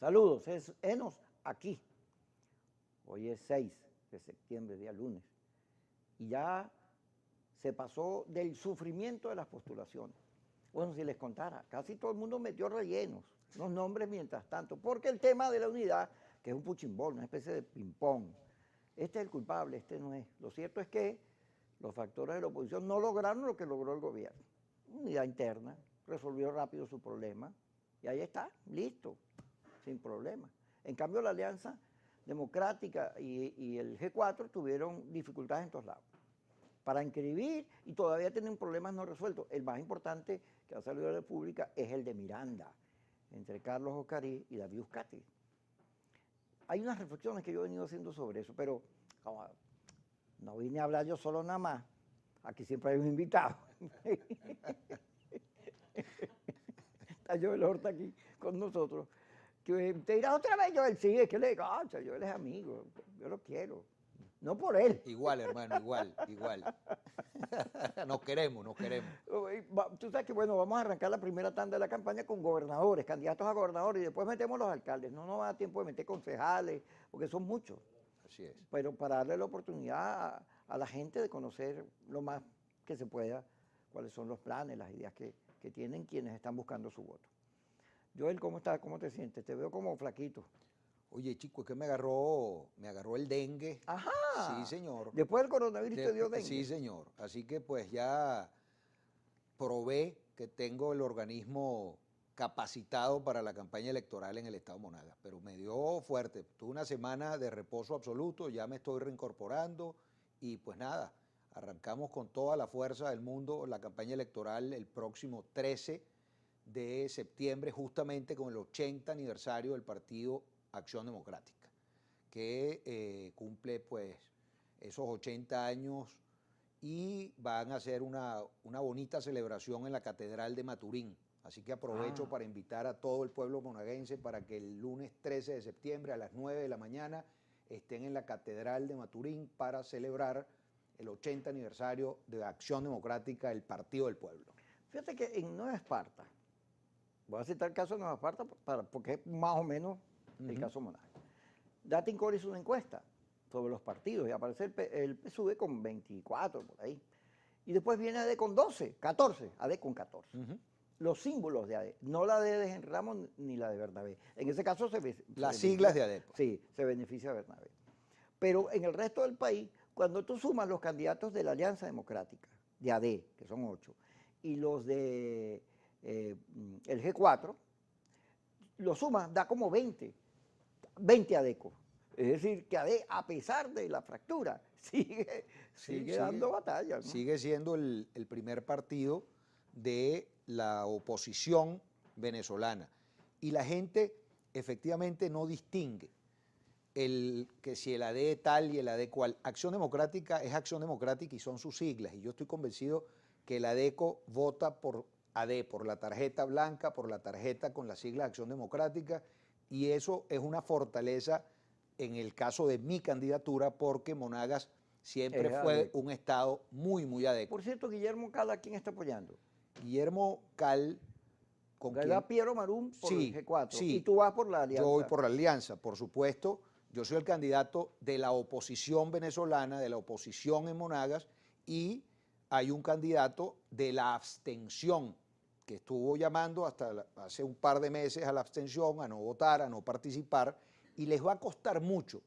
Saludos, es Enos aquí. Hoy es 6 de septiembre, día lunes. Y ya se pasó del sufrimiento de las postulaciones. Bueno, si les contara, casi todo el mundo metió rellenos, los nombres mientras tanto, porque el tema de la unidad, que es un puchimbol, una especie de ping-pong, este es el culpable, este no es. Lo cierto es que los factores de la oposición no lograron lo que logró el gobierno. Unidad interna, resolvió rápido su problema, y ahí está, listo, sin problema. En cambio, la Alianza Democrática y el G4 tuvieron dificultades en todos lados para inscribir y todavía tienen problemas no resueltos. El más importante que ha salido de la República es el de Miranda, entre Carlos Ocarí y David Uzcategui. Hay unas reflexiones que yo he venido haciendo sobre eso, pero como no vine a hablar yo solo nada más, aquí siempre hay un invitado. Está Joel Horta aquí con nosotros. Que te dirá otra vez, Joel, sí, es que le digo, Joel es amigo, yo lo quiero. No por él. Igual, hermano, igual. Nos queremos. Tú sabes que, bueno, vamos a arrancar la primera tanda de la campaña con gobernadores, candidatos a gobernadores, y después metemos los alcaldes. No nos va a dar tiempo de meter concejales, porque son muchos. Así es. Pero para darle la oportunidad a la gente de conocer lo más que se pueda, cuáles son los planes, las ideas que tienen quienes están buscando su voto. Joel, ¿cómo estás? ¿Cómo te sientes? Te veo como flaquito. Oye, chico, es que me agarró el dengue. ¡Ajá! Sí, señor. Después del coronavirus te dio dengue. Sí, señor. Así que pues ya probé que tengo el organismo capacitado para la campaña electoral en el estado Monagas, pero me dio fuerte. Tuve una semana de reposo absoluto, ya me estoy reincorporando y pues nada, arrancamos con toda la fuerza del mundo la campaña electoral el próximo 13 de septiembre, justamente con el 80 aniversario del Partido Acción Democrática, que cumple pues esos 80 años y van a hacer una bonita celebración en la Catedral de Maturín. Así que aprovecho para invitar a todo el pueblo monaguense para que el lunes 13 de septiembre a las 9 de la mañana estén en la Catedral de Maturín para celebrar el 80 aniversario de Acción Democrática, el Partido del Pueblo. Fíjate que en Nueva Esparta, voy a citar el caso de Nueva Esparta porque es más o menos el caso Monagas. Datincore hizo una encuesta sobre los partidos y aparece el PSUV con 24 por ahí. Y después viene AD con 12, 14, AD con 14. Los símbolos de AD, no la de Henry Ramos ni la de Bernabé. En ese caso las siglas de AD. Sí, se beneficia a Bernabé. Pero en el resto del país, cuando tú sumas los candidatos de la Alianza Democrática, de AD, que son 8, y los de el G4, lo sumas, da como 20 ADECO. Es decir, que AD, a pesar de la fractura, sigue dando batalla, ¿no? Sigue siendo el primer partido de la oposición venezolana. Y la gente efectivamente no distingue que si el AD tal y el AD cual. Acción Democrática es Acción Democrática y son sus siglas. Y yo estoy convencido que el ADECO vota por AD, por la tarjeta blanca, por la tarjeta con la sigla Acción Democrática. Y eso es una fortaleza en el caso de mi candidatura, porque Monagas siempre fue un estado muy ADECO. Por cierto, Guillermo Cal, ¿a quién está apoyando? Guillermo Cal, ¿con quién? Piero Marún por el G4. Sí. ¿Y tú vas por la Alianza? Yo voy por la Alianza, por supuesto. Yo soy el candidato de la oposición venezolana, de la oposición en Monagas, y hay un candidato de la abstención que estuvo llamando hasta hace un par de meses a la abstención, a no votar, a no participar, y les va a costar mucho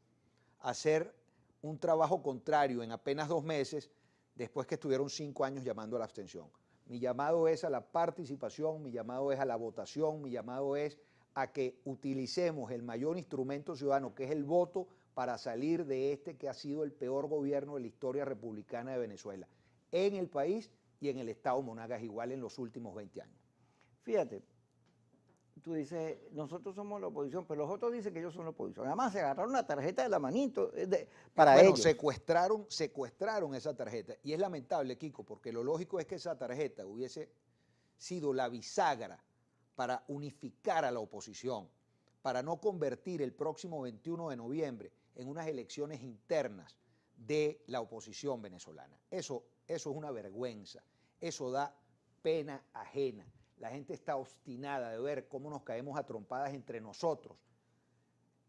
hacer un trabajo contrario en apenas 2 meses después que estuvieron 5 años llamando a la abstención. Mi llamado es a la participación, mi llamado es a la votación, mi llamado es a que utilicemos el mayor instrumento ciudadano, que es el voto, para salir de este que ha sido el peor gobierno de la historia republicana de Venezuela, en el país y en el estado Monagas igual en los últimos 20 años. Fíjate, tú dices, nosotros somos la oposición, pero los otros dicen que ellos son la oposición. Además, se agarraron una tarjeta de la manito para ellos. Secuestraron esa tarjeta. Y es lamentable, Kiko, porque lo lógico es que esa tarjeta hubiese sido la bisagra para unificar a la oposición, para no convertir el próximo 21 de noviembre en unas elecciones internas de la oposición venezolana. Eso es una vergüenza, eso da pena ajena. La gente está obstinada de ver cómo nos caemos a trompadas entre nosotros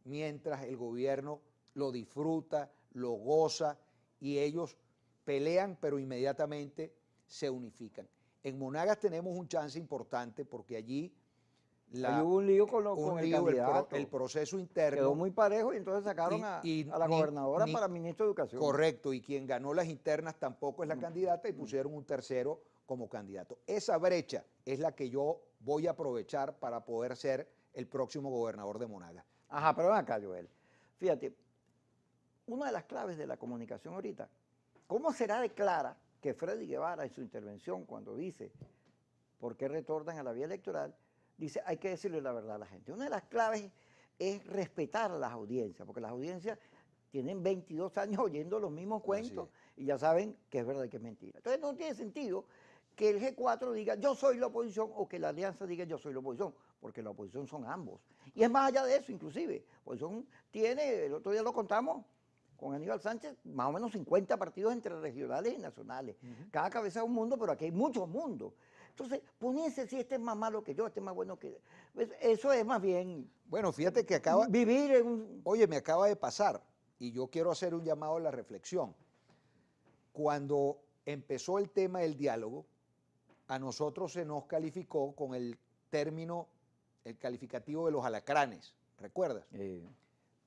mientras el gobierno lo disfruta, lo goza y ellos pelean, pero inmediatamente se unifican. En Monagas tenemos un chance importante porque allí Ahí hubo un lío un el lío, candidato. el proceso interno. Quedó muy parejo y entonces sacaron a la gobernadora para ministro de Educación. Correcto, y quien ganó las internas tampoco es la candidata y pusieron un tercero como candidato. Esa brecha es la que yo voy a aprovechar para poder ser el próximo gobernador de Monagas. Ajá, pero ven acá, Joel. Fíjate, una de las claves de la comunicación ahorita, ¿cómo será de clara que Freddy Guevara en su intervención cuando dice por qué retornan a la vía electoral, dice hay que decirle la verdad a la gente? Una de las claves es respetar a las audiencias, porque las audiencias tienen 22 años oyendo los mismos cuentos y ya saben que es verdad y que es mentira. Entonces no tiene sentido que el G4 diga yo soy la oposición o que la alianza diga yo soy la oposición, porque la oposición son ambos. Y es más allá de eso inclusive, la oposición tiene, el otro día lo contamos con Aníbal Sánchez, más o menos 50 partidos entre regionales y nacionales. Cada cabeza es un mundo, pero aquí hay muchos mundos. Entonces, ponerse si este es más malo que yo, este es más bueno que... Eso es más bien... Bueno, fíjate que acaba... Vivir en un... Oye, me acaba de pasar y yo quiero hacer un llamado a la reflexión. Cuando empezó el tema del diálogo, a nosotros se nos calificó con el término, el calificativo de los alacranes, ¿recuerdas?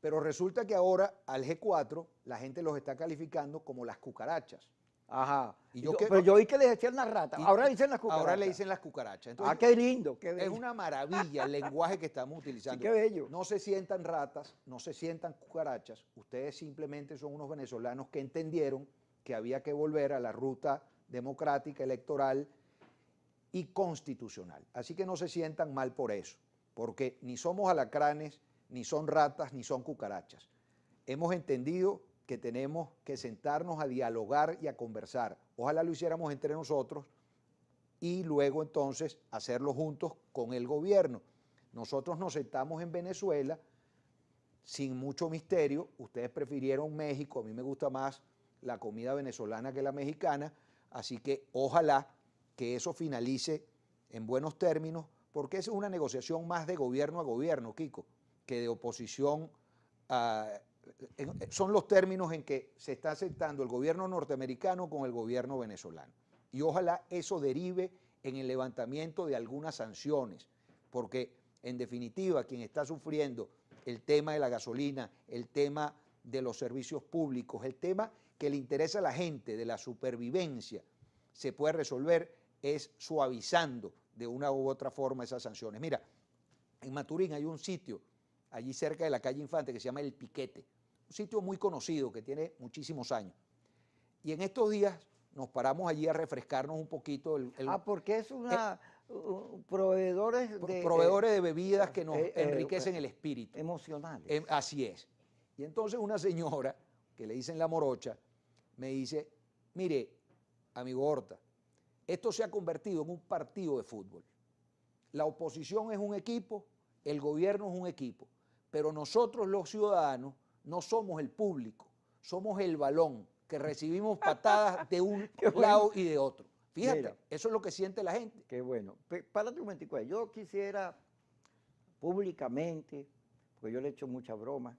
Pero resulta que ahora al G4 la gente los está calificando como las cucarachas. Ajá. Pero yo oí que les decían las ratas. Ahora le dicen las cucarachas. Ahora le dicen las cucarachas. Entonces, qué lindo, qué bello. Es una maravilla el lenguaje que estamos utilizando. Sí, qué bello. No se sientan ratas, no se sientan cucarachas. Ustedes simplemente son unos venezolanos que entendieron que había que volver a la ruta democrática, electoral y constitucional. Así que no se sientan mal por eso, porque ni somos alacranes, ni son ratas, ni son cucarachas. Hemos entendido que tenemos que sentarnos a dialogar y a conversar. Ojalá lo hiciéramos entre nosotros y luego entonces hacerlo juntos con el gobierno. Nosotros nos sentamos en Venezuela sin mucho misterio. Ustedes prefirieron México, a mí me gusta más la comida venezolana que la mexicana, así que ojalá que eso finalice en buenos términos, porque es una negociación más de gobierno a gobierno, Kiko, que de oposición son los términos en que se está aceptando el gobierno norteamericano con el gobierno venezolano. Y ojalá eso derive en el levantamiento de algunas sanciones, porque en definitiva quien está sufriendo el tema de la gasolina, el tema de los servicios públicos, el tema que le interesa a la gente de la supervivencia, se puede resolver es suavizando de una u otra forma esas sanciones. Mira, en Maturín hay un sitio allí cerca de la calle Infante que se llama El Piquete, un sitio muy conocido que tiene muchísimos años. Y en estos días nos paramos allí a refrescarnos un poquito. Porque es una... proveedores de bebidas que nos enriquecen el espíritu. Emocionales. Así es. Y entonces una señora, que le dicen la morocha, me dice, mire, amigo Horta, esto se ha convertido en un partido de fútbol. La oposición es un equipo, el gobierno es un equipo, pero nosotros los ciudadanos no somos el público, somos el balón, que recibimos patadas de un lado y de otro. Fíjate, mira, eso es lo que siente la gente. Qué bueno. Párate un momentico. Yo quisiera públicamente, porque yo le he hecho mucha broma,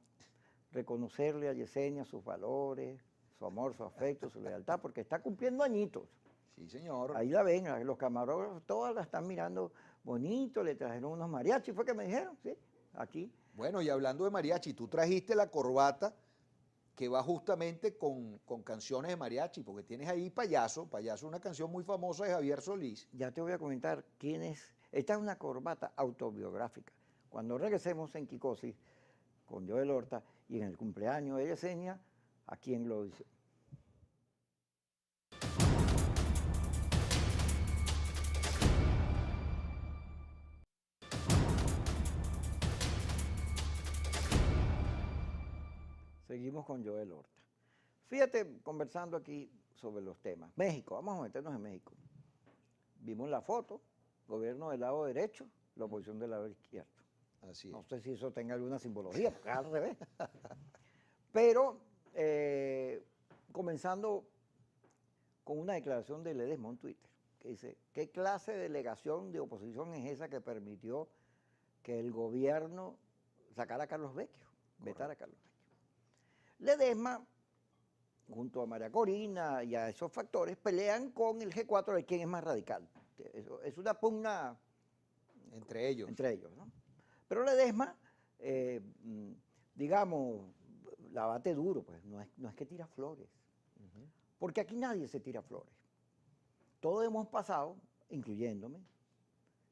reconocerle a Yesenia sus valores, su amor, su afecto, su lealtad, porque está cumpliendo añitos. Sí, señor. Ahí la ven, los camarógrafos todas la están mirando bonito, le trajeron unos mariachis, fue que me dijeron, sí, aquí. Bueno, y hablando de mariachi, tú trajiste la corbata que va justamente con canciones de mariachi, porque tienes ahí Payaso, Payaso, una canción muy famosa de Javier Solís. Ya te voy a comentar quién es. Esta es una corbata autobiográfica. Cuando regresemos en Kikosis con Joel Horta y en el cumpleaños de Yesenia, aquí en Globovisión. Seguimos con Joel Horta. Fíjate, conversando aquí sobre los temas. México, vamos a meternos en México. Vimos la foto, gobierno del lado derecho, la oposición del lado izquierdo. Así es. No sé si eso tenga alguna simbología, porque al revés. Pero, comenzando con una declaración de Ledesma en Twitter, que dice, ¿qué clase de delegación de oposición es esa que permitió que el gobierno sacara a Carlos Vecchio? vetar a Carlos Requio. Ledesma, junto a María Corina y a esos factores, pelean con el G4 de quién es más radical. Es una pugna entre ellos. ¿no? Pero Ledesma, digamos, la bate duro, pues no es que tira flores. Porque aquí nadie se tira flores. Todos hemos pasado, incluyéndome,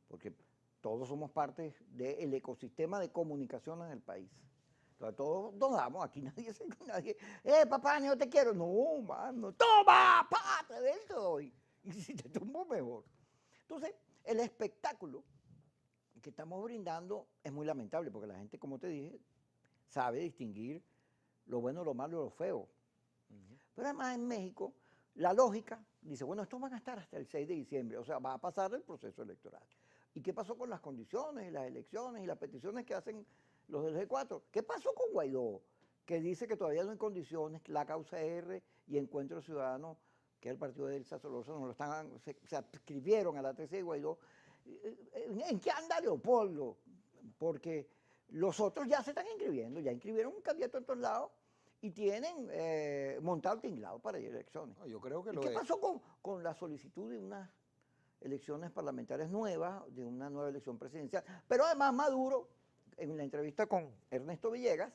porque todos somos parte del ecosistema de comunicación en el país. Entonces todos nos damos, aquí nadie, papá, yo te quiero. No, mano, toma, pa, te doy. Y si te tumbo, mejor. Entonces, el espectáculo que estamos brindando es muy lamentable, porque la gente, como te dije, sabe distinguir lo bueno, lo malo y lo feo. Pero además en México, la lógica dice, bueno, estos van a estar hasta el 6 de diciembre, o sea, va a pasar el proceso electoral. ¿Y qué pasó con las condiciones, y las elecciones y las peticiones que hacen los del G4? ¿Qué pasó con Guaidó? Que dice que todavía no hay condiciones, la causa R y Encuentro Ciudadano, que es el partido de Elsa Solórzano, se adscribieron a la tesis de Guaidó. ¿En qué anda Leopoldo? Porque los otros ya se están inscribiendo, ya inscribieron un candidato en todos lados y tienen montado el tinglado para ir a elecciones. No, yo creo que ¿Y qué pasó con la solicitud de unas elecciones parlamentarias nuevas, de una nueva elección presidencial? Pero además Maduro, en la entrevista con Ernesto Villegas,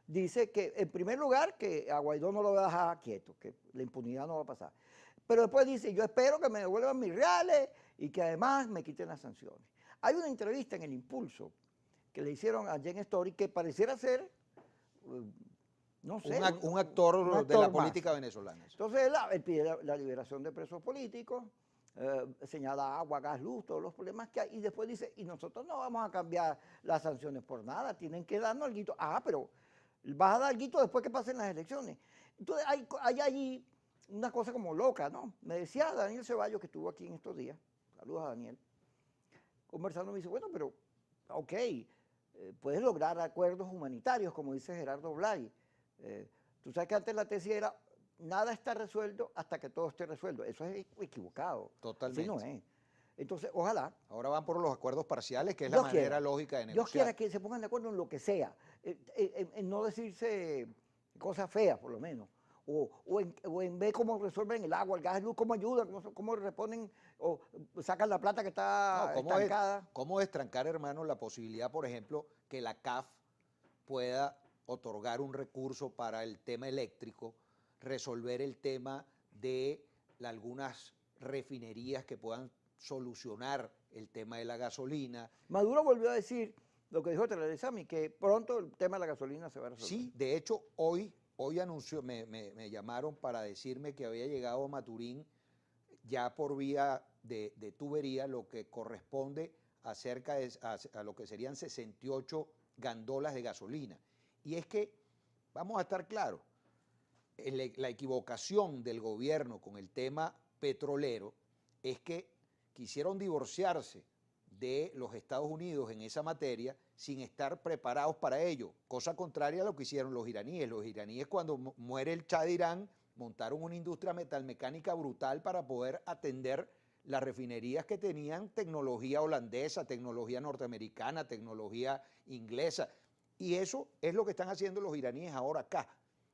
dice que en primer lugar que a Guaidó no lo va a dejar quieto, que la impunidad no va a pasar. Pero después dice, yo espero que me devuelvan mis reales y que además me quiten las sanciones. Hay una entrevista en El Impulso que le hicieron a Jen Story que pareciera ser, no sé, un actor de la política venezolana. Entonces él pide la liberación de presos políticos, señala agua, gas, luz, todos los problemas que hay, y después dice, y nosotros no vamos a cambiar las sanciones por nada, tienen que darnos alguito. Pero vas a dar alguito después que pasen las elecciones. Entonces hay allí una cosa como loca, ¿no? Me decía Daniel Ceballos, que estuvo aquí en estos días, saludos a Daniel, conversando, me dice, bueno, pero, ok, puedes lograr acuerdos humanitarios, como dice Gerardo Blay. Tú sabes que antes la tesis era, nada está resuelto hasta que todo esté resuelto. Eso es equivocado. Totalmente. Así no es. Entonces, ojalá. Ahora van por los acuerdos parciales, que es la manera lógica de negociar. Dios quiera que se pongan de acuerdo en lo que sea, en no decirse cosas feas, por lo menos. O en ver cómo resuelven el agua, el gas, el luz, cómo ayudan, cómo responden o sacan la plata que está estancada. ¿Cómo destrancar, hermano, la posibilidad, por ejemplo, que la CAF pueda otorgar un recurso para el tema eléctrico, resolver el tema de algunas refinerías que puedan solucionar el tema de la gasolina? Maduro volvió a decir lo que dijo Telerezami, que pronto el tema de la gasolina se va a resolver. Sí, de hecho, hoy anunció, me llamaron para decirme que había llegado a Maturín ya por vía de tubería lo que corresponde a lo que serían 68 gandolas de gasolina. Y es que, vamos a estar claros, la equivocación del gobierno con el tema petrolero es que quisieron divorciarse de los Estados Unidos en esa materia sin estar preparados para ello, cosa contraria a lo que hicieron los iraníes. Los iraníes, cuando muere el Shah de Irán, montaron una industria metalmecánica brutal para poder atender las refinerías que tenían tecnología holandesa, tecnología norteamericana, tecnología inglesa. Y eso es lo que están haciendo los iraníes ahora acá.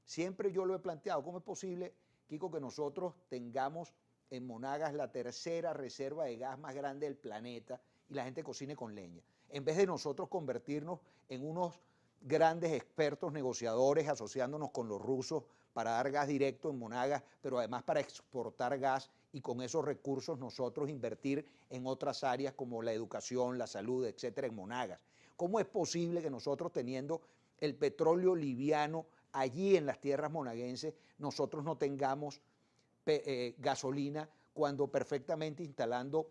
Siempre yo lo he planteado, ¿cómo es posible, Kiko, que nosotros tengamos en Monagas la tercera reserva de gas más grande del planeta y la gente cocine con leña? En vez de nosotros convertirnos en unos grandes expertos negociadores asociándonos con los rusos para dar gas directo en Monagas, pero además para exportar gas y con esos recursos nosotros invertir en otras áreas como la educación, la salud, etcétera, en Monagas. ¿Cómo es posible que nosotros, teniendo el petróleo liviano allí en las tierras monaguenses, nosotros no tengamos gasolina cuando perfectamente instalando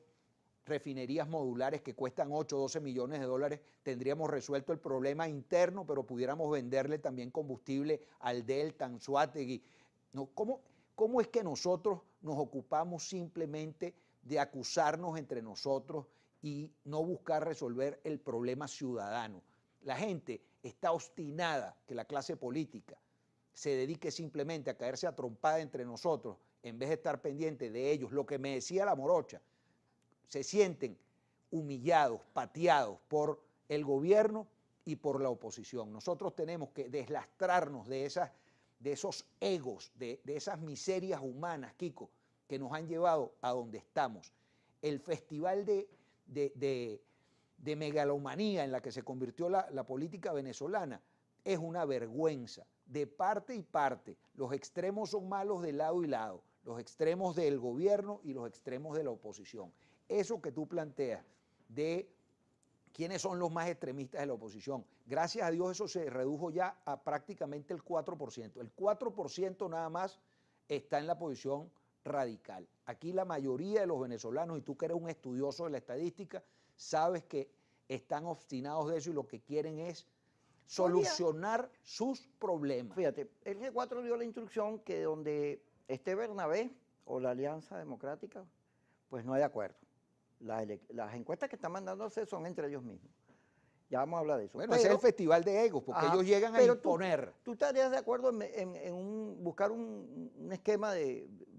refinerías modulares que cuestan 8 o 12 millones de dólares tendríamos resuelto el problema interno, pero pudiéramos venderle también combustible al Delta, Anzoátegui? ¿No? ¿Cómo es que nosotros nos ocupamos simplemente de acusarnos entre nosotros y no buscar resolver el problema ciudadano? La gente está obstinada que la clase política se dedique simplemente a caerse a trompada entre nosotros en vez de estar pendiente de ellos. Lo que me decía la morocha, se sienten humillados, pateados por el gobierno y por la oposición. Nosotros tenemos que deslastrarnos de esos egos, de esas miserias humanas, Kiko, que nos han llevado a donde estamos. El festival de megalomanía en la que se convirtió la política venezolana es una vergüenza, de parte y parte. Los extremos son malos de lado y lado, los extremos del gobierno y los extremos de la oposición. Eso que tú planteas de quiénes son los más extremistas de la oposición, gracias a Dios eso se redujo ya a prácticamente el 4%. El 4% nada más está en la posición radical. Aquí la mayoría de los venezolanos, y tú que eres un estudioso de la estadística, sabes que están obstinados de eso y lo que quieren es solucionar sus problemas. Fíjate, el G4 dio la instrucción que donde esté Bernabé o la Alianza Democrática, pues no hay acuerdo. Las encuestas que están mandándose son entre ellos mismos. Ya vamos a hablar de eso. Bueno, ese es el festival de egos, porque ellos llegan a imponer. ¿Tú estarías de acuerdo en buscar un esquema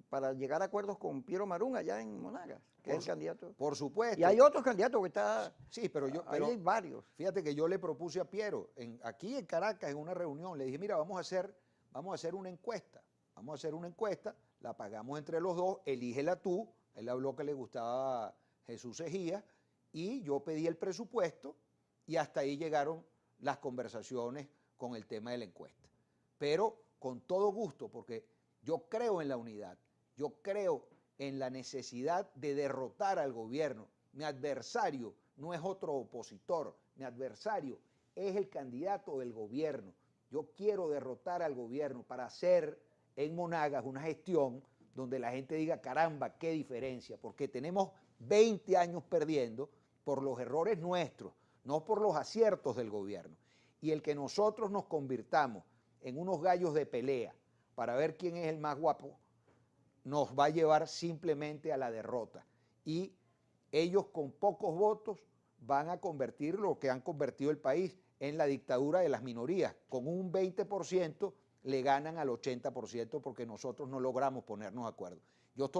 para llegar a acuerdos con Piero Marún allá en Monagas, que es el candidato? Por supuesto. Y hay otros candidatos que están. Sí, pero hay varios. Fíjate que yo le propuse a Piero, aquí en Caracas, en una reunión, le dije, mira, vamos a hacer una encuesta. Vamos a hacer una encuesta, la pagamos entre los dos, elígela tú. Él habló que le gustaba Jesús Ejía, y yo pedí el presupuesto, y hasta ahí llegaron las conversaciones con el tema de la encuesta. Pero con todo gusto, porque yo creo en la unidad, yo creo en la necesidad de derrotar al gobierno. Mi adversario no es otro opositor, mi adversario es el candidato del gobierno. Yo quiero derrotar al gobierno para hacer en Monagas una gestión donde la gente diga, caramba, qué diferencia, porque tenemos 20 años perdiendo por los errores nuestros, no por los aciertos del gobierno. Y el que nosotros nos convirtamos en unos gallos de pelea para ver quién es el más guapo, nos va a llevar simplemente a la derrota. Y ellos con pocos votos van a convertir lo que han convertido el país en la dictadura de las minorías. Con un 20% le ganan al 80% porque nosotros no logramos ponernos de acuerdo. Yo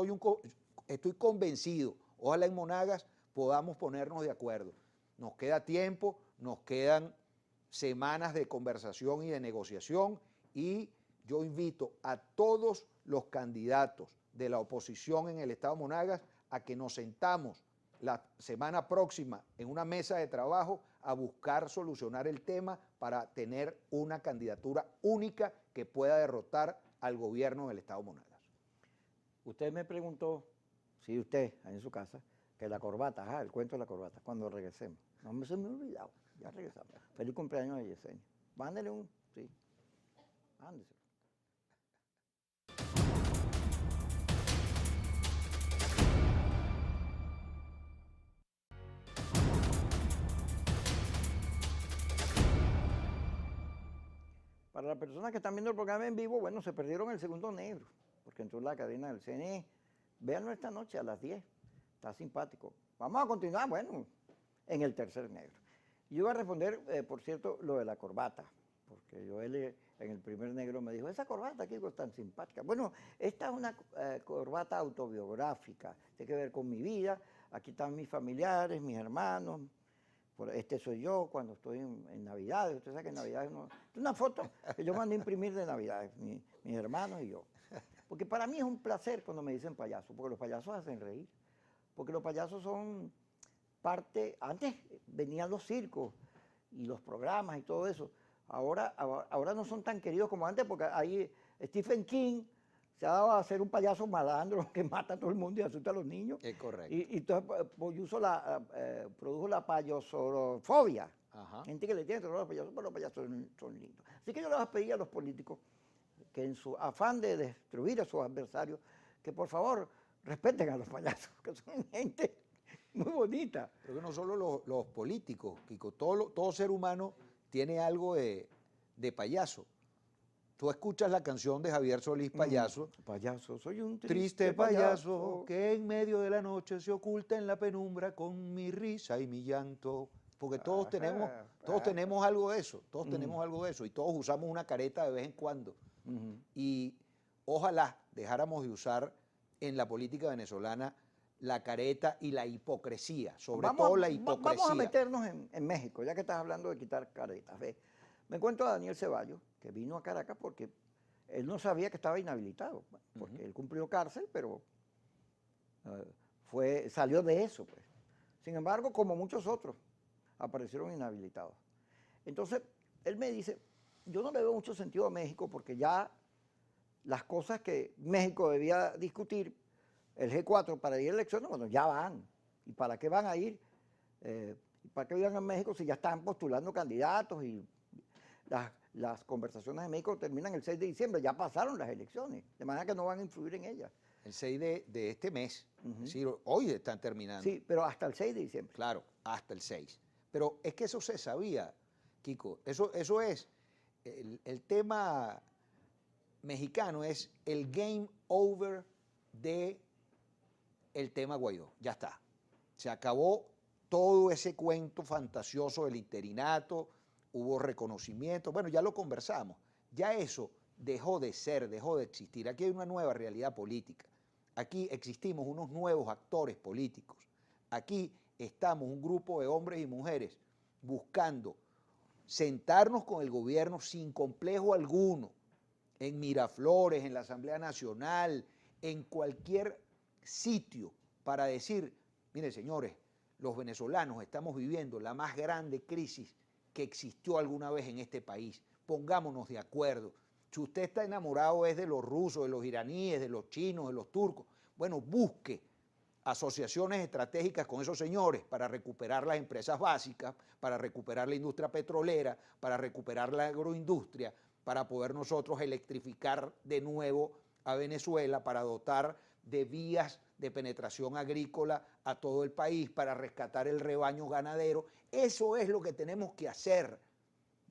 estoy convencido, ojalá en Monagas podamos ponernos de acuerdo. Nos queda tiempo, nos quedan semanas de conversación y de negociación, y yo invito a todos los candidatos de la oposición en el estado de Monagas a que nos sentamos la semana próxima en una mesa de trabajo a buscar solucionar el tema para tener una candidatura única que pueda derrotar al gobierno en el estado de Monagas. Usted me preguntó, sí, usted, en su casa, que la corbata, el cuento de la corbata, cuando regresemos. No se me ha olvidado, ya regresamos. Feliz cumpleaños a Yesenia. Mándele sí, mándese. Para las personas que están viendo el programa en vivo, bueno, se perdieron el segundo negro, porque entró la cadena del CNE. Véanlo esta noche a las 10, está simpático. Vamos a continuar, bueno, en el tercer negro. Yo iba a responder, por cierto, lo de la corbata, porque Joel en el primer negro me dijo, esa corbata aquí es tan simpática. Bueno, esta es una corbata autobiográfica, tiene que ver con mi vida, aquí están mis familiares, mis hermanos, este soy yo cuando estoy en Navidades. Usted sabe que en Navidades es una foto que yo mandé a imprimir de Navidades, mis hermanos y yo. Porque para mí es un placer cuando me dicen payaso, porque los payasos hacen reír. Porque los payasos son parte, antes venían los circos y los programas y todo eso. Ahora no son tan queridos como antes, porque ahí Stephen King se ha dado a ser un payaso malandro que mata a todo el mundo y asusta a los niños. Es correcto. Y entonces produjo la payasorofobia. Ajá. Gente que le tiene terror a los payasos, pero los payasos son lindos. Así que yo les voy a pedir a los políticos que en su afán de destruir a sus adversarios, que por favor respeten a los payasos, que son gente muy bonita. Pero que no solo los políticos, Kiko, todo ser humano tiene algo de payaso. Tú escuchas la canción de Javier Solís, Payaso. Payaso, soy un triste payaso que en medio de la noche se oculta en la penumbra con mi risa y mi llanto. Porque todos tenemos algo de eso, todos tenemos algo de eso, y todos usamos una careta de vez en cuando. Y ojalá dejáramos de usar en la política venezolana la careta y la hipocresía, sobre todo la hipocresía. Vamos a meternos en México, ya que estás hablando de quitar caretas. Ve, me encuentro a Daniel Ceballos, que vino a Caracas porque él no sabía que estaba inhabilitado, porque él cumplió cárcel, pero salió de eso, pues. Sin embargo, como muchos otros, aparecieron inhabilitados. Entonces, él me dice, yo no le veo mucho sentido a México porque ya las cosas que México debía discutir, el G4 para ir a elecciones, bueno, ya van. ¿Y para qué van a ir? ¿Para qué van a México si ya están postulando candidatos y las conversaciones de México terminan el 6 de diciembre? Ya pasaron las elecciones, de manera que no van a influir en ellas. El 6 de este mes, es decir, hoy están terminando. Sí, pero hasta el 6 de diciembre. Claro, hasta el 6. Pero es que eso se sabía, Kiko. Eso es, el tema mexicano es el game over de el tema Guaidó. Ya está. Se acabó todo ese cuento fantasioso del interinato, hubo reconocimiento. Bueno, ya lo conversamos. Ya eso dejó de ser, dejó de existir. Aquí hay una nueva realidad política. Aquí existimos unos nuevos actores políticos. Aquí estamos un grupo de hombres y mujeres buscando sentarnos con el gobierno sin complejo alguno, en Miraflores, en la Asamblea Nacional, en cualquier sitio, para decir, mire señores, los venezolanos estamos viviendo la más grande crisis que existió alguna vez en este país. Pongámonos de acuerdo. Si usted está enamorado es de los rusos, de los iraníes, de los chinos, de los turcos, bueno, busque asociaciones estratégicas con esos señores para recuperar las empresas básicas, para recuperar la industria petrolera, para recuperar la agroindustria, para poder nosotros electrificar de nuevo a Venezuela, para dotar de vías de penetración agrícola a todo el país, para rescatar el rebaño ganadero. Eso es lo que tenemos que hacer.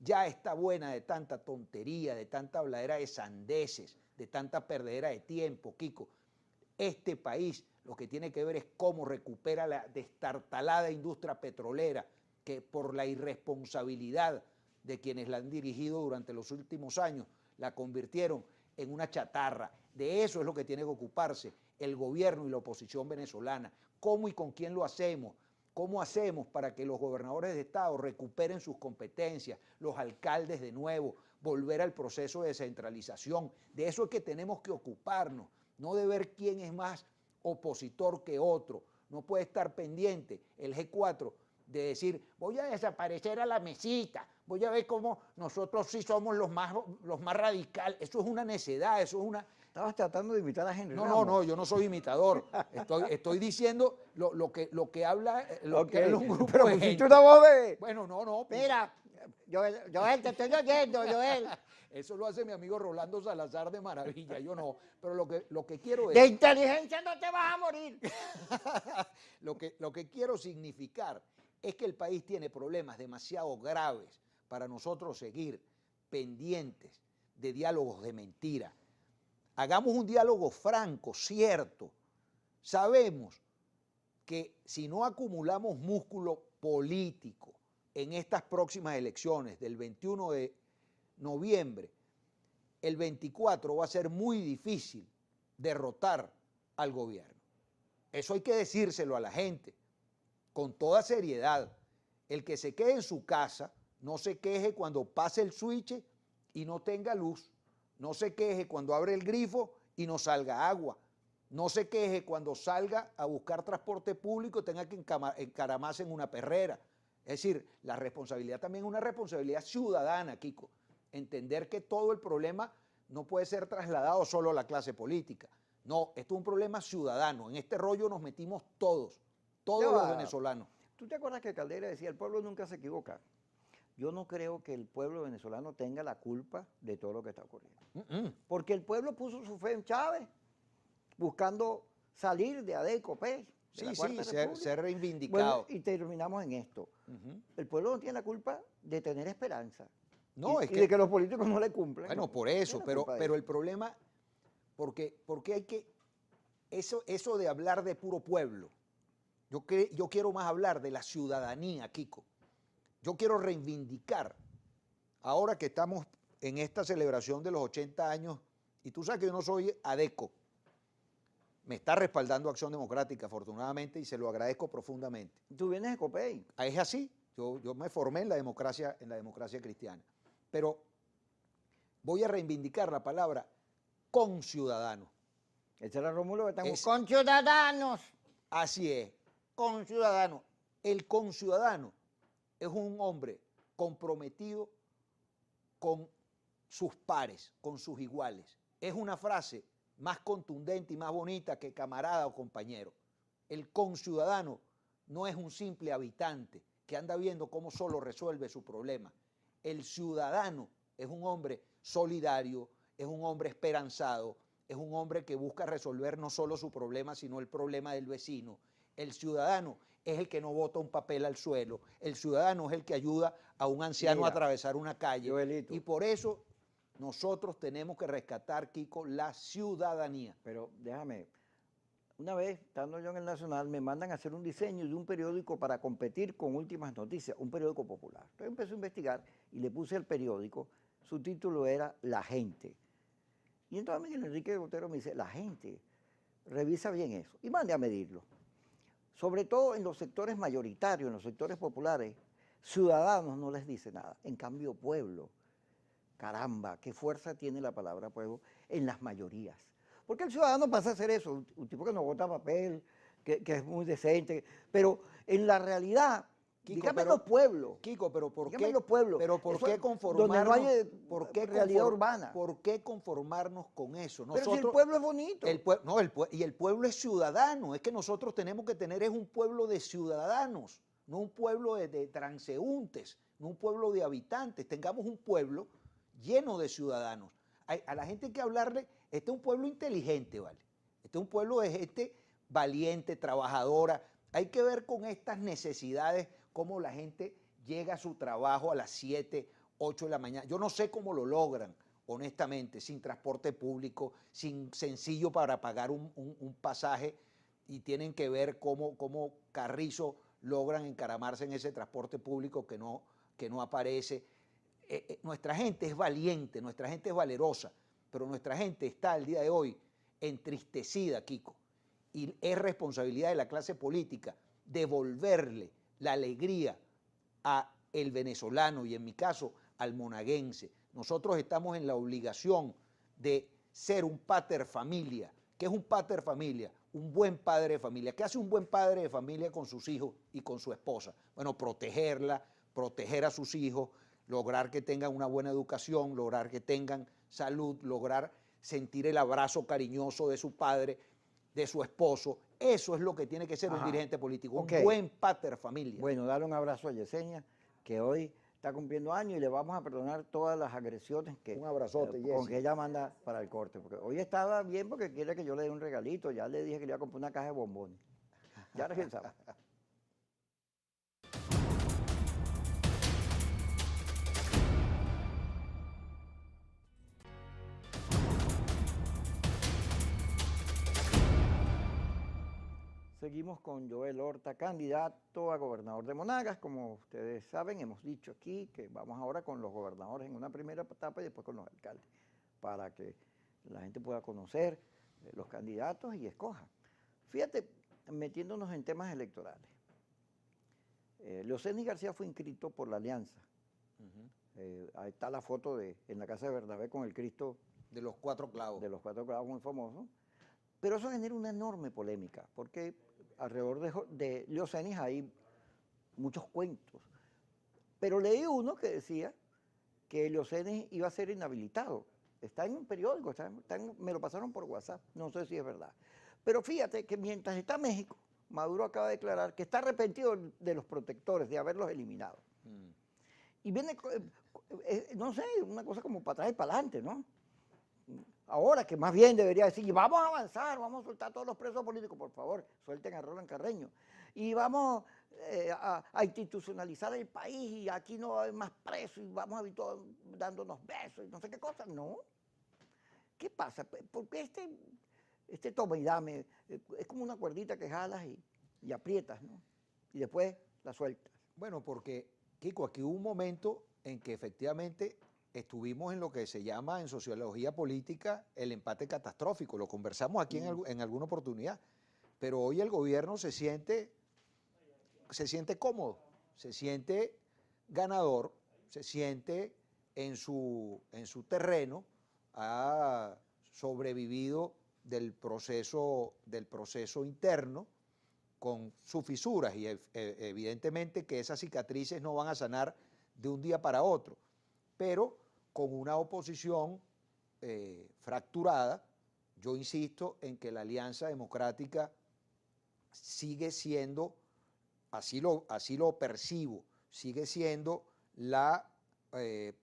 Ya está buena de tanta tontería, de tanta habladera de sandeces, de tanta perdedera de tiempo, Kiko. Este país lo que tiene que ver es cómo recupera la destartalada industria petrolera que por la irresponsabilidad de quienes la han dirigido durante los últimos años la convirtieron en una chatarra. De eso es lo que tiene que ocuparse el gobierno y la oposición venezolana. ¿Cómo y con quién lo hacemos? ¿Cómo hacemos para que los gobernadores de estado recuperen sus competencias, los alcaldes de nuevo, volver al proceso de descentralización? De eso es que tenemos que ocuparnos, no de ver quién es más opositor que otro. No puede estar pendiente el G4 de decir, voy a desaparecer a la mesita, voy a ver cómo nosotros sí somos los más radicales. Eso es una necedad, eso es una... Estabas tratando de imitar a Henry No, Ramos. no, yo no soy imitador. Estoy diciendo lo que habla que es un grupo pero de pusiste gente. una voz de... Bueno, no. Mira, Joel, te estoy oyendo, Joel. Eso lo hace mi amigo Rolando Salazar de maravilla, yo no. Pero lo que quiero De es... inteligencia no te vas a morir. Lo que quiero significar es que el país tiene problemas demasiado graves para nosotros seguir pendientes de diálogos de mentira. Hagamos un diálogo franco, cierto. Sabemos que si no acumulamos músculo político en estas próximas elecciones del 21 de noviembre, el 24 va a ser muy difícil derrotar al gobierno. Eso hay que decírselo a la gente con toda seriedad. El que se quede en su casa no se queje cuando pase el switch y no tenga luz. No se queje cuando abre el grifo y no salga agua. No se queje cuando salga a buscar transporte público y tenga que encaramarse en una perrera. Es decir, la responsabilidad también es una responsabilidad ciudadana, Kiko. Entender que todo el problema no puede ser trasladado solo a la clase política. No, esto es un problema ciudadano. En este rollo nos metimos todos los venezolanos. ¿Tú te acuerdas que Caldera decía, el pueblo nunca se equivoca? Yo no creo que el pueblo venezolano tenga la culpa de todo lo que está ocurriendo. Porque el pueblo puso su fe en Chávez, buscando salir de ADECO, pues. Sí, ser reivindicado. Bueno, y terminamos en esto. El pueblo no tiene la culpa de tener esperanza. No, y de que los políticos no le cumplen. Bueno, no, por eso, pero el problema, porque hay que, eso de hablar de puro pueblo, yo quiero más hablar de la ciudadanía, Kiko. Yo quiero reivindicar, ahora que estamos en esta celebración de los 80 años, y tú sabes que yo no soy ADECO, me está respaldando Acción Democrática, afortunadamente, y se lo agradezco profundamente. Tú vienes de Copey. Es así, yo me formé en la democracia cristiana, pero voy a reivindicar la palabra conciudadano. Ese era Rómulo que estamos con ciudadanos. Así es, conciudadano. El conciudadano es un hombre comprometido con sus pares, con sus iguales. Es una frase más contundente y más bonita que camarada o compañero. El conciudadano no es un simple habitante que anda viendo cómo solo resuelve su problema. El ciudadano es un hombre solidario, es un hombre esperanzado, es un hombre que busca resolver no solo su problema, sino el problema del vecino. El ciudadano es el que no bota un papel al suelo. El ciudadano es el que ayuda a un anciano a atravesar una calle. Joelito. Y por eso nosotros tenemos que rescatar, Kiko, la ciudadanía. Pero déjame, una vez, estando yo en el Nacional, me mandan a hacer un diseño de un periódico para competir con Últimas Noticias, un periódico popular. Entonces empecé a investigar y le puse el periódico, su título era La Gente. Y entonces Miguel Enrique Botero me dice, La Gente, revisa bien eso. Y mandé a medirlo. Sobre todo en los sectores mayoritarios, en los sectores populares, ciudadanos no les dice nada. En cambio, pueblo, caramba, qué fuerza tiene la palabra pueblo en las mayorías. Porque el ciudadano pasa a ser eso, un tipo que no vota papel, que es muy decente, pero en la realidad, Kiko, dígame los pueblos. Kiko, pero ¿por Dígame qué? los pueblos. Pero ¿por Eso qué es conformarnos? donde no hay ¿Por qué realidad urbana? ¿Por qué conformarnos con eso? Pero si el pueblo es bonito. Y el pueblo es ciudadano. Es que nosotros tenemos que tener es un pueblo de ciudadanos, no un pueblo de transeúntes, no un pueblo de habitantes. Tengamos un pueblo lleno de ciudadanos. A la gente hay que hablarle, este es un pueblo inteligente, ¿vale? Este es un pueblo de gente valiente, trabajadora. Hay que ver con estas necesidades cómo la gente llega a su trabajo a las 7, 8 de la mañana. Yo no sé cómo lo logran, honestamente, sin transporte público, sin sencillo para pagar un pasaje, y tienen que ver cómo Carrizo logran encaramarse en ese transporte público que no aparece. Nuestra gente es valiente, nuestra gente es valerosa, pero nuestra gente está al día de hoy entristecida, Kiko, y es responsabilidad de la clase política devolverle la alegría a el venezolano y en mi caso al monaguense. Nosotros estamos en la obligación de ser un pater familia. ¿Qué es un pater familia? Un buen padre de familia. ¿Qué hace un buen padre de familia con sus hijos y con su esposa? Bueno, protegerla, proteger a sus hijos, lograr que tengan una buena educación, lograr que tengan salud, lograr sentir el abrazo cariñoso de su padre, de su esposo. Eso es lo que tiene que ser un dirigente político, un buen pater familia. Bueno, darle un abrazo a Yesenia, que hoy está cumpliendo años y le vamos a perdonar todas las agresiones un abrazote, con que ella manda para el corte. Porque hoy estaba bien porque quiere que yo le dé un regalito. Ya le dije que le iba a comprar una caja de bombones. Ya regresamos. Seguimos con Joel Horta, candidato a gobernador de Monagas. Como ustedes saben, hemos dicho aquí que vamos ahora con los gobernadores en una primera etapa y después con los alcaldes, para que la gente pueda conocer los candidatos y escoja. Fíjate, metiéndonos en temas electorales. Leocenis García fue inscrito por la Alianza. Ahí está la foto en la casa de Bernabé con el Cristo. De los 4 clavos. De los 4 clavos, muy famoso. Pero eso genera una enorme polémica, porque alrededor de Leocenis hay muchos cuentos. Pero leí uno que decía que Leocenis iba a ser inhabilitado. Está en un periódico, me lo pasaron por WhatsApp, no sé si es verdad. Pero fíjate que mientras está México, Maduro acaba de declarar que está arrepentido de los protectores, de haberlos eliminado. Y viene, no sé, una cosa como para atrás y para adelante, ¿no? Ahora que más bien debería decir, vamos a avanzar, vamos a soltar a todos los presos políticos, por favor, suelten a Roland Carreño. Y vamos a institucionalizar el país y aquí no va a haber más presos y vamos a vivir todos dándonos besos y no sé qué cosa. No. ¿Qué pasa? Porque este toma y dame es como una cuerdita que jalas y aprietas, ¿no? Y después la sueltas. Bueno, porque, Kiko, aquí hubo un momento en que efectivamente estuvimos en lo que se llama en sociología política el empate catastrófico. Lo conversamos aquí en alguna oportunidad. Pero hoy el gobierno se siente cómodo, se siente ganador, se siente en su terreno, ha sobrevivido del proceso interno con sus fisuras y evidentemente que esas cicatrices no van a sanar de un día para otro, pero con una oposición fracturada. Yo insisto en que la Alianza Democrática sigue siendo, así lo percibo, sigue siendo la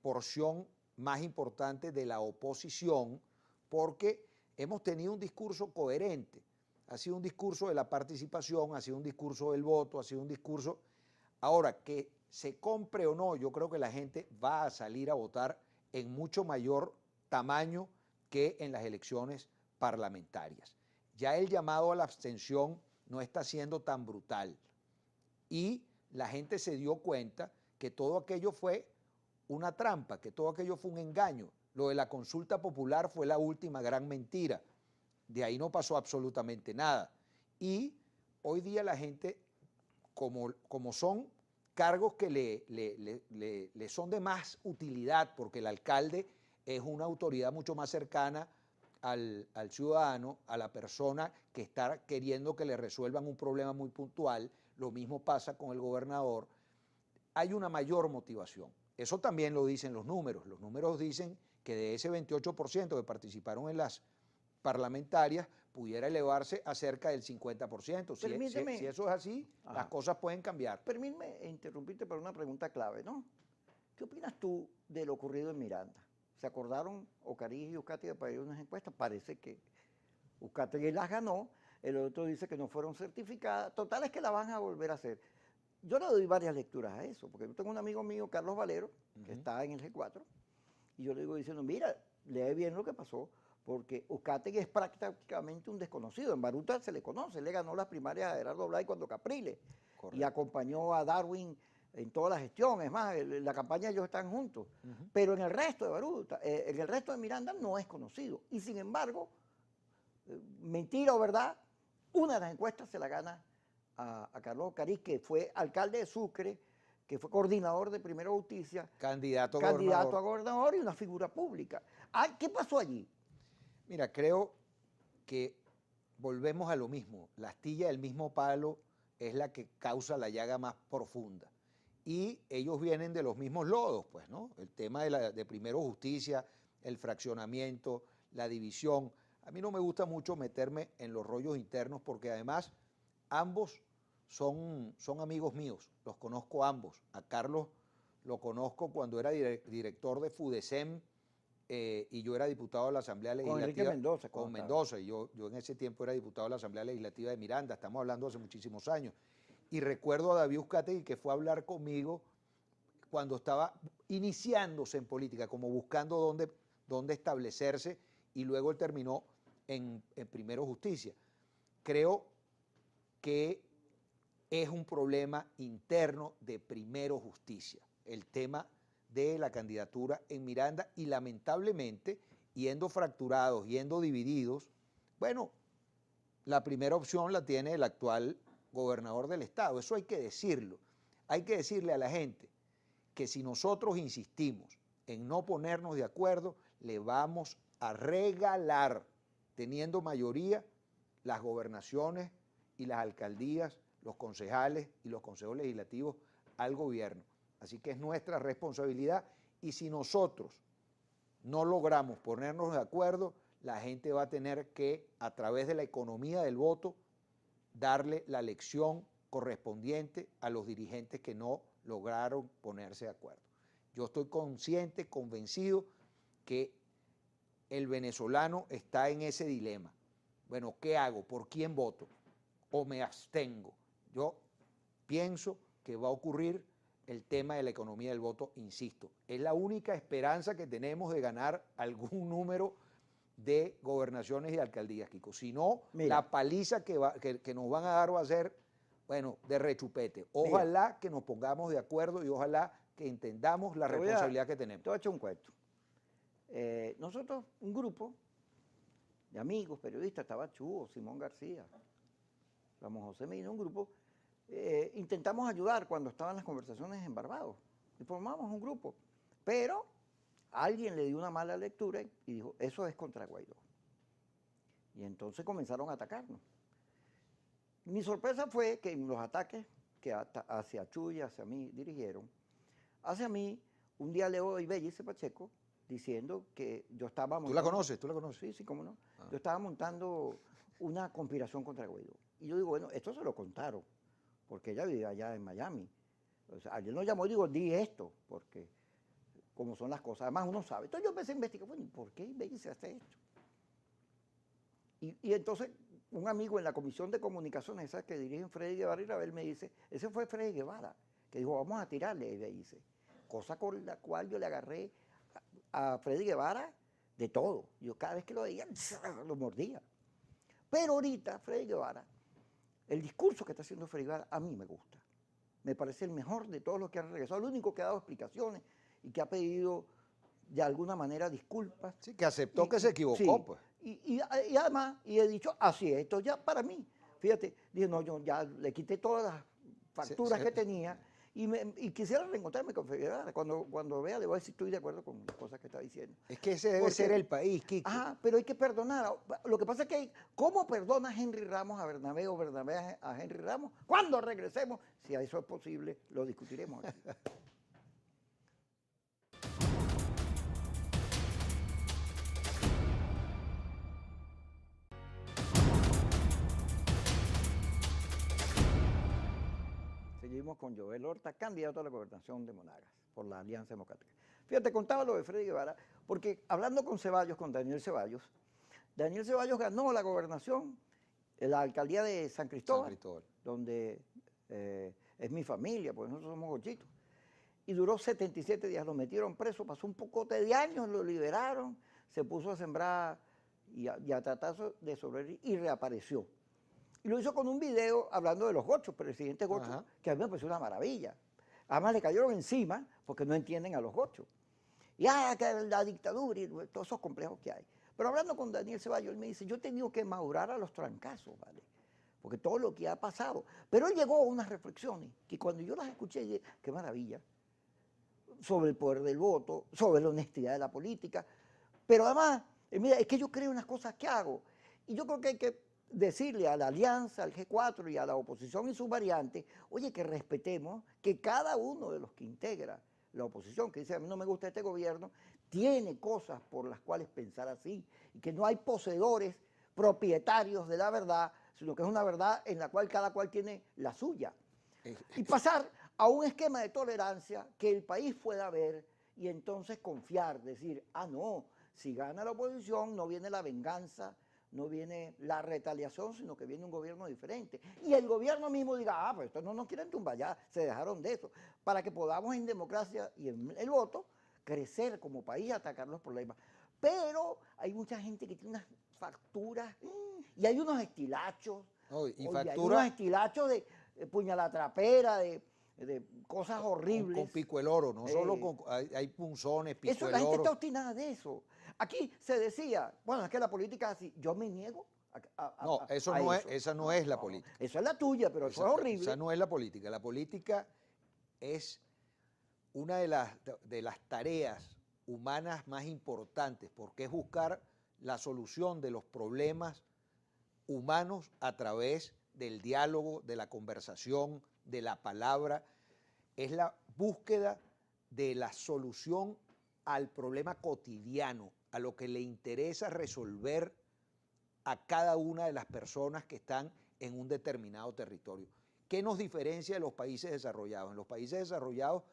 porción más importante de la oposición, porque hemos tenido un discurso coherente. Ha sido un discurso de la participación, ha sido un discurso del voto, ha sido un discurso... Ahora, que se compre o no, yo creo que la gente va a salir a votar en mucho mayor tamaño que en las elecciones parlamentarias. Ya el llamado a la abstención no está siendo tan brutal y la gente se dio cuenta que todo aquello fue una trampa, que todo aquello fue un engaño. Lo de la consulta popular fue la última gran mentira. De ahí no pasó absolutamente nada. Y hoy día la gente, como son cargos que le son de más utilidad, porque el alcalde es una autoridad mucho más cercana al ciudadano, a la persona que está queriendo que le resuelvan un problema muy puntual, lo mismo pasa con el gobernador, hay una mayor motivación. Eso también lo dicen los números. Los números dicen que de ese 28% que participaron en las parlamentarias, pudiera elevarse a cerca del 50%. Si eso es así, las cosas pueden cambiar. Permíteme interrumpirte para una pregunta clave, ¿no? ¿Qué opinas tú de lo ocurrido en Miranda? ¿Se acordaron Ocarí y Uzcategui para ir a unas encuestas? Parece que Uzcategui las ganó, el otro dice que no fueron certificadas. Total es que la van a volver a hacer. Yo le doy varias lecturas a eso, porque yo tengo un amigo mío, Carlos Valero, que está en el G4, y yo le digo diciendo, mira, lee bien lo que pasó, porque Uzcategui es prácticamente un desconocido. En Baruta se le conoce, le ganó las primarias a Gerardo Blay cuando Capriles. Correcto. Y acompañó a Darwin en toda la gestión. Es más, la campaña ellos están juntos. Pero en el resto de Baruta, en el resto de Miranda no es conocido. Y sin embargo, mentira o verdad, una de las encuestas se la gana a Carlos Ocarí, que fue alcalde de Sucre, que fue coordinador de Primera Justicia. Candidato a gobernador y una figura pública. ¿Qué pasó allí? Mira, creo que volvemos a lo mismo. La astilla del mismo palo es la que causa la llaga más profunda. Y ellos vienen de los mismos lodos, pues, ¿no? El tema de Primero Justicia, el fraccionamiento, la división. A mí no me gusta mucho meterme en los rollos internos porque además ambos son amigos míos. Los conozco ambos. A Carlos lo conozco cuando era director de FUDESEM, y yo era diputado de la Asamblea Legislativa. Con Mendoza. Y yo en ese tiempo era diputado de la Asamblea Legislativa de Miranda. Estamos hablando hace muchísimos años. Y recuerdo a David Uzcategui, que fue a hablar conmigo cuando estaba iniciándose en política, como buscando dónde establecerse, y luego él terminó en Primero Justicia. Creo que es un problema interno de Primero Justicia, el tema de la candidatura en Miranda, y lamentablemente, yendo fracturados, yendo divididos, bueno, la primera opción la tiene el actual gobernador del estado. Eso hay que decirlo. Hay que decirle a la gente que si nosotros insistimos en no ponernos de acuerdo, le vamos a regalar, teniendo mayoría, las gobernaciones y las alcaldías, los concejales y los consejos legislativos al gobierno. Así que es nuestra responsabilidad, y si nosotros no logramos ponernos de acuerdo, la gente va a tener que, a través de la economía del voto, darle la lección correspondiente a los dirigentes que no lograron ponerse de acuerdo. Yo estoy consciente, convencido que el venezolano está en ese dilema. Bueno, ¿qué hago? ¿Por quién voto? ¿O me abstengo? Yo pienso que va a ocurrir el tema de la economía del voto, insisto. Es la única esperanza que tenemos de ganar algún número de gobernaciones y alcaldías, Kiko. Si no, la paliza que nos van a dar va a ser, bueno, de rechupete. Ojalá que nos pongamos de acuerdo y ojalá que entendamos la Te voy a- responsabilidad que tenemos. Te voy a echar un cuento. Nosotros, un grupo de amigos, periodistas, estaba Chugo, Simón García, Ramón José Medina, un grupo, intentamos ayudar cuando estaban las conversaciones en Barbados y formamos un grupo, pero alguien le dio una mala lectura y dijo, eso es contra Guaidó. Y entonces comenzaron a atacarnos. Mi sorpresa fue que en los ataques que hacia Chuy y hacia mí dirigieron, hacia mí, un día leo a Ibellice Pacheco diciendo que yo estaba ¿Tú la conoces? ¿Tú la conoces? Sí, sí, cómo no. Ah. Yo estaba montando una conspiración contra Guaidó. Y yo digo, bueno, esto se lo contaron, porque ella vivía allá en Miami. O sea, alguien nos llamó y digo, di esto, porque como son las cosas, además uno sabe. Entonces yo empecé a investigar, bueno, ¿y por qué Ibellice hace esto? Y entonces un amigo en la comisión de comunicaciones, esa que dirigen Freddy Guevara y Rabel, me dice, ese fue Freddy Guevara, que dijo, vamos a tirarle a Ibellice. Cosa con la cual yo le agarré a Freddy Guevara de todo. Yo cada vez que lo veía, lo mordía. Pero ahorita, Freddy Guevara, el discurso que está haciendo Freddy Guevara, a mí me gusta. Me parece el mejor de todos los que han regresado, el único que ha dado explicaciones y que ha pedido de alguna manera disculpas. Sí, que aceptó que se equivocó, sí, pues. Y además, y he dicho, así es, esto ya para mí. Fíjate, dije, no, yo ya le quité todas las facturas que tenía y quisiera reencontrarme con Freddy Guevara. Cuando vea, le voy a decir, estoy de acuerdo con las cosas que está diciendo. Es que ese debe ser el país, Kiko. Ah, pero hay que perdonar. Lo que pasa es que, ¿cómo perdona Henry Ramos a Bernabé o Bernabé a Henry Ramos? Cuando regresemos, si a eso es posible, lo discutiremos aquí. Seguimos con Joel Horta, candidato a la gobernación de Monagas por la Alianza Democrática. Fíjate, contaba lo de Freddy Guevara, porque hablando con Ceballos, con Daniel Ceballos ganó la gobernación, la alcaldía de San Cristóbal, donde es mi familia, porque nosotros somos gochitos. Y duró 77 días, lo metieron preso, pasó un pocote de años, lo liberaron, se puso a sembrar y a tratar de sobrevivir y reapareció. Y lo hizo con un video hablando de los gochos, presidente gocho, Ajá. que a mí me pareció una maravilla. Además le cayeron encima porque no entienden a los gochos. Y que la dictadura y todos esos complejos que hay. Pero hablando con Daniel Ceballos, él me dice, yo he tenido que madurar a los trancazos, ¿vale? Porque todo lo que ha pasado. Pero él llegó a unas reflexiones que cuando yo las escuché, dije, qué maravilla, sobre el poder del voto, sobre la honestidad de la política. Pero además, mira, es que yo creo en las cosas que hago. Y yo creo que hay que decirle a la Alianza, al G4 y a la oposición y sus variantes, oye, que respetemos que cada uno de los que integra la oposición, que dice a mí no me gusta este gobierno, tiene cosas por las cuales pensar así, y que no hay poseedores, propietarios de la verdad, sino que es una verdad en la cual cada cual tiene la suya. Y pasar a un esquema de tolerancia que el país pueda ver y entonces confiar, decir, ah, no, si gana la oposición no viene la venganza, no viene la retaliación, sino que viene un gobierno diferente. Y el gobierno mismo diga, pues esto no nos quieren tumbar, ya se dejaron de eso, para que podamos en democracia y en el voto crecer como país, atacar los problemas. Pero hay mucha gente que tiene unas facturas y hay unos estilachos. Hay unos estilachos de puñalatrapera, de cosas horribles. Con pico el oro, no solo hay punzones, pico eso, el la gente oro. está obstinada de eso. Aquí se decía, bueno, es que la política es así, yo me niego esa no es la política. Eso es la tuya, pero eso es horrible. Esa no es la política. La política es una de las tareas humanas más importantes, porque es buscar la solución de los problemas humanos a través del diálogo, de la conversación, de la palabra. Es la búsqueda de la solución al problema cotidiano, a lo que le interesa resolver a cada una de las personas que están en un determinado territorio. ¿Qué nos diferencia de los países desarrollados? En los países desarrollados,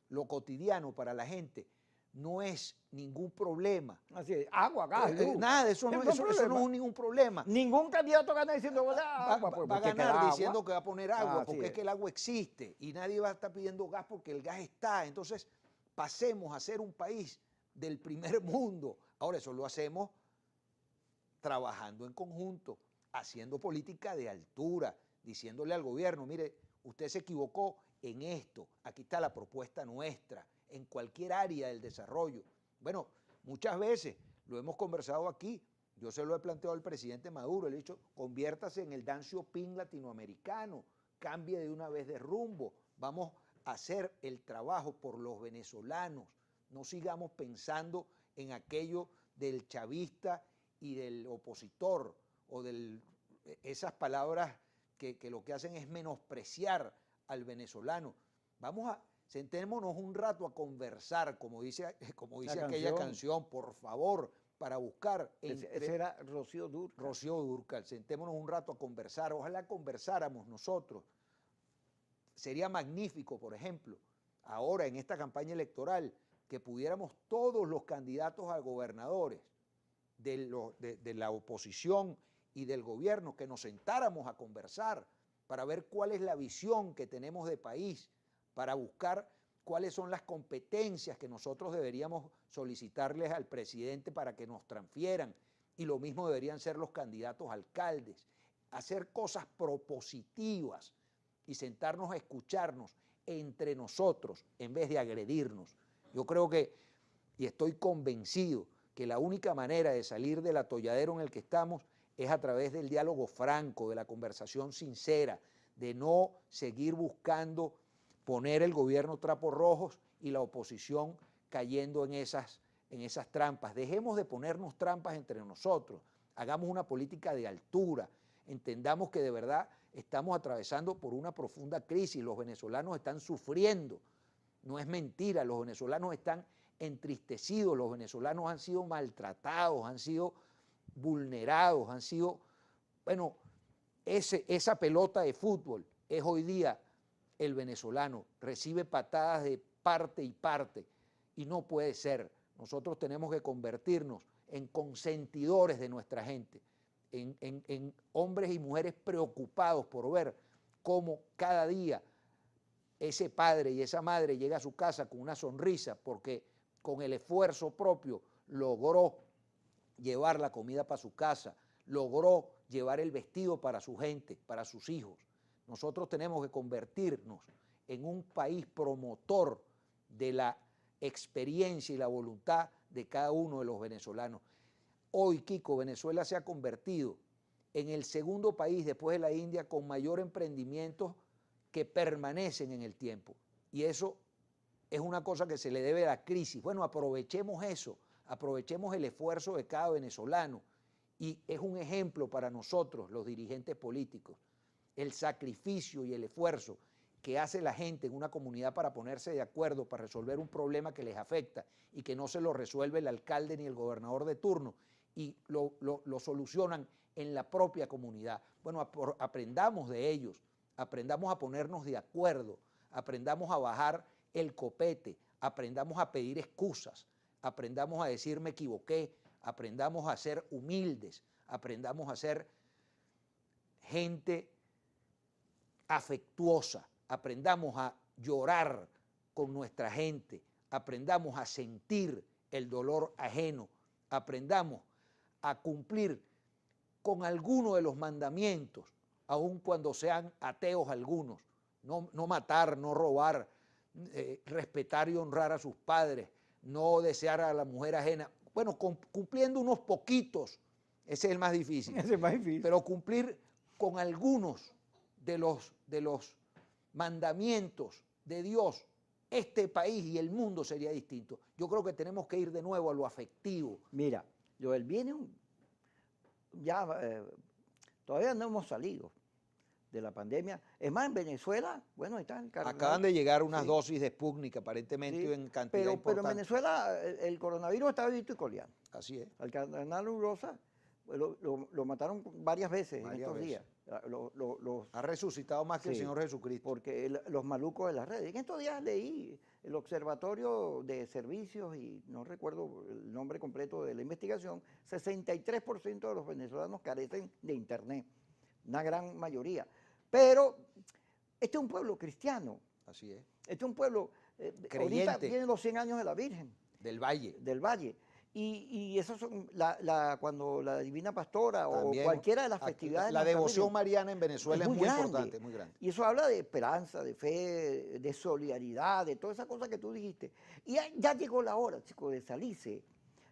lo cotidiano para la gente no es ningún problema. Así es, agua, gas, luz. Nada, eso no es ningún problema. Ningún candidato gana diciendo agua. Va a ganar diciendo que va a poner agua, porque es que el agua existe y nadie va a estar pidiendo gas porque el gas está. Entonces, pasemos a ser un país del primer mundo. Ahora, eso lo hacemos trabajando en conjunto, haciendo política de altura, diciéndole al gobierno, mire, usted se equivocó en esto, aquí está la propuesta nuestra, en cualquier área del desarrollo. Bueno, muchas veces lo hemos conversado aquí, yo se lo he planteado al presidente Maduro, le he dicho, conviértase en el Deng Xiaoping latinoamericano, cambie de una vez de rumbo, vamos a hacer el trabajo por los venezolanos, no sigamos pensando en aquello del chavista y del opositor, o esas palabras que lo que hacen es menospreciar al venezolano. Sentémonos un rato a conversar, como dice aquella canción, por favor, para buscar. Ese era Rocío Dúrcal. Rocío Dúrcal, sentémonos un rato a conversar, ojalá conversáramos nosotros. Sería magnífico, por ejemplo, ahora en esta campaña electoral, que pudiéramos todos los candidatos a gobernadores de la oposición y del gobierno, que nos sentáramos a conversar para ver cuál es la visión que tenemos de país, para buscar cuáles son las competencias que nosotros deberíamos solicitarles al presidente para que nos transfieran, y lo mismo deberían ser los candidatos a alcaldes, hacer cosas propositivas y sentarnos a escucharnos entre nosotros en vez de agredirnos. Yo creo que, y estoy convencido, que la única manera de salir del atolladero en el que estamos es a través del diálogo franco, de la conversación sincera, de no seguir buscando poner el gobierno trapos rojos y la oposición cayendo en esas trampas. Dejemos de ponernos trampas entre nosotros, hagamos una política de altura, entendamos que de verdad estamos atravesando por una profunda crisis, los venezolanos están sufriendo, no es mentira, los venezolanos están entristecidos, los venezolanos han sido maltratados, han sido vulnerados, han sido, bueno, esa pelota de fútbol es hoy día el venezolano, recibe patadas de parte y parte, y no puede ser. Nosotros tenemos que convertirnos en consentidores de nuestra gente, en hombres y mujeres preocupados por ver cómo cada día ese padre y esa madre llega a su casa con una sonrisa porque con el esfuerzo propio logró llevar la comida para su casa, logró llevar el vestido para su gente, para sus hijos. Nosotros tenemos que convertirnos en un país promotor de la experiencia y la voluntad de cada uno de los venezolanos. Hoy, Kiko, Venezuela se ha convertido en el segundo país después de la India con mayor emprendimiento que permanecen en el tiempo. Y eso es una cosa que se le debe a la crisis. Bueno, aprovechemos eso, aprovechemos el esfuerzo de cada venezolano. Y es un ejemplo para nosotros, los dirigentes políticos, el sacrificio y el esfuerzo que hace la gente en una comunidad para ponerse de acuerdo, para resolver un problema que les afecta y que no se lo resuelve el alcalde ni el gobernador de turno y lo solucionan en la propia comunidad. Bueno, aprendamos de ellos, aprendamos a ponernos de acuerdo, aprendamos a bajar el copete, aprendamos a pedir excusas, aprendamos a decir me equivoqué, aprendamos a ser humildes, aprendamos a ser gente afectuosa, aprendamos a llorar con nuestra gente, aprendamos a sentir el dolor ajeno, aprendamos a cumplir con alguno de los mandamientos, aun cuando sean ateos algunos, no matar, no robar, respetar y honrar a sus padres, no desear a la mujer ajena. Bueno, cumpliendo unos poquitos, ese es el más difícil. Ese es más difícil. Pero cumplir con algunos de los mandamientos de Dios, este país y el mundo sería distinto. Yo creo que tenemos que ir de nuevo a lo afectivo. Mira, Joel, todavía no hemos salido de la pandemia. Es más, en Venezuela, bueno, ahí está el carnaval. Acaban de llegar unas dosis de Sputnik, aparentemente Sí, en cantidad importante. pero en Venezuela el coronavirus está visto y coleando. Así es. Al cardenal Urosa lo mataron varias veces en estos días. Ha resucitado más que el Sí, Señor Jesucristo. Porque los malucos de las redes. En estos días leí el Observatorio de Servicios, y no recuerdo el nombre completo de la investigación, 63% de los venezolanos carecen de internet, una gran mayoría. Pero este es un pueblo cristiano. Así es. Este es un pueblo, Creyente. ahorita vienen los 100 años de la Virgen. Del Valle. Del Valle. Y eso son, cuando la Divina Pastora También, o cualquiera de las aquí, festividades. la de nuestra devoción Virgen mariana en Venezuela es muy grande. importante, muy grande. Y eso habla de esperanza, de fe, de solidaridad, de todas esas cosas que tú dijiste. Y ya llegó la hora, chicos, de salirse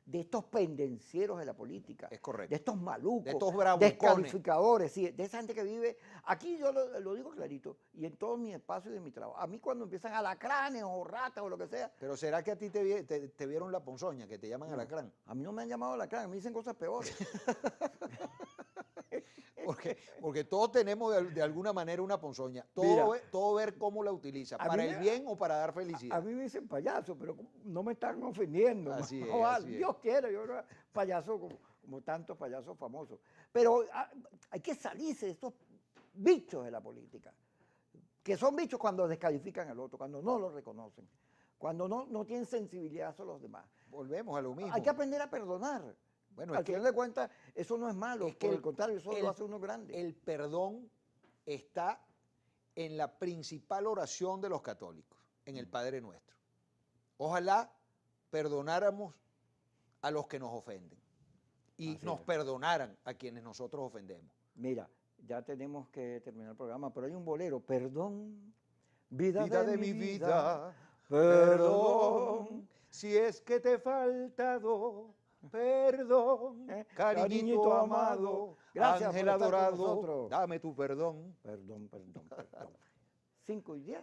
de estos pendencieros de la política, Es correcto. de estos malucos, De estos bravucones. descalificadores, sí, de esa gente que vive. Aquí yo lo digo clarito, y en todos mis espacios de mi trabajo. A mí cuando empiezan alacranes o ratas o lo que sea. Pero ¿será que a ti te vieron la ponzoña, que te llaman No, alacrán? a mí no me han llamado alacrán, a mí dicen cosas peores. Porque todos tenemos de alguna manera una ponzoña. Mira, Todo ver cómo la utiliza, a para mí el me- bien o para dar A felicidad. mí me dicen payaso, pero no me están ofendiendo. Así es, No, así es. Dios quiera, yo no payaso como tantos payasos famosos. Pero hay que salirse de estos bichos de la política, que son bichos cuando descalifican al otro, cuando no lo reconocen, cuando no tienen sensibilidad hacia los demás. Volvemos a lo mismo. Hay que aprender a perdonar. Bueno, Al final de cuentas, eso no es malo, es que por el contrario, eso lo hace uno grande. el perdón está en la principal oración de los católicos, en el Padre Nuestro. Ojalá perdonáramos a los que nos ofenden y Así nos es. perdonaran a quienes nosotros ofendemos. Mira, ya tenemos que terminar el programa, pero hay un bolero, perdón, vida de mi vida, perdón, si es que te he faltado, perdón, cariñito amado, gracias ángel por estar con adorado, nosotros. dame tu perdón. Perdón. 5 y 10,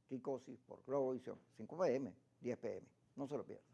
Kikosis por Globovisión, 5 p.m., 10 p.m., no se lo pierdan.